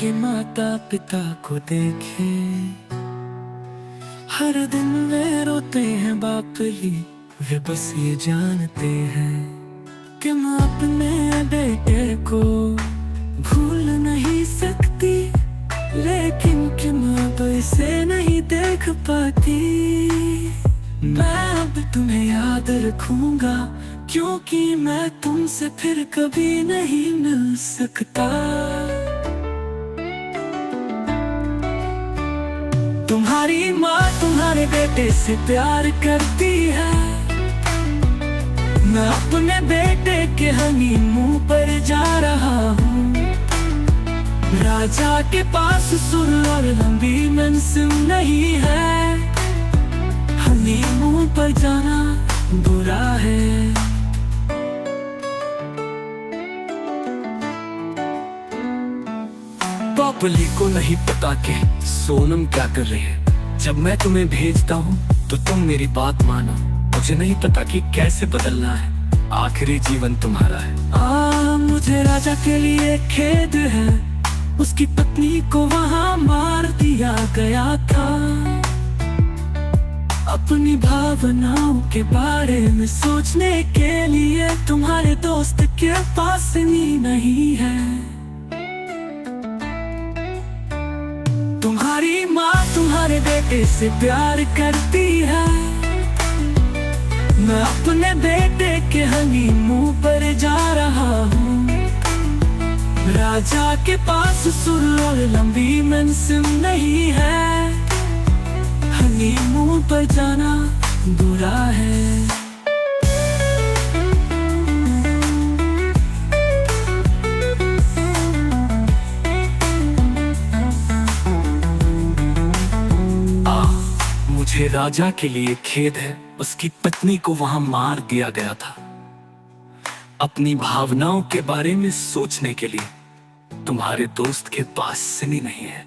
के माता पिता को देखे, हर दिन वे रोते हैं बाप ली, वे बस ये जानते हैं कि मैं अपने बेटे को भूल नहीं सकती, लेकिन कि मैं अब इसे नहीं देख पाती। मैं अब तुम्हें याद रखूंगा, क्योंकि मैं तुमसे फिर कभी नहीं मिल सकता। तुम्हारी माँ तुम्हारे बेटे से प्यार करती है, मैं अपने बेटे के हनीमून पर जा रहा हूँ। राजा के पास सुर और लंबी मंजिल नहीं है, हनीमून पर जाना बुरा है। पापली को नहीं पता कि सोनम क्या कर रही है। जब मैं तुम्हें भेजता हूँ तो तुम मेरी बात मानो, मुझे नहीं पता कि कैसे बदलना है, आखिरी जीवन तुम्हारा है। मुझे राजा के लिए खेद है, उसकी पत्नी को वहां मार दिया गया था। अपनी भावनाओं के बारे में सोचने के लिए तुम्हारे दोस्त के पास नहीं है। तुम्हारी माँ तुम्हारे बेटे से प्यार करती है, मैं अपने बेटे के हनीमून पर जा रहा हूँ। राजा के पास सुर और लंबी मंजिल नहीं है, हनीमून पर जाना बुरा है। मुझे राजा के लिए खेद है, उसकी पत्नी को वहां मार दिया गया था। अपनी भावनाओं के बारे में सोचने के लिए तुम्हारे दोस्त के पास नहीं है।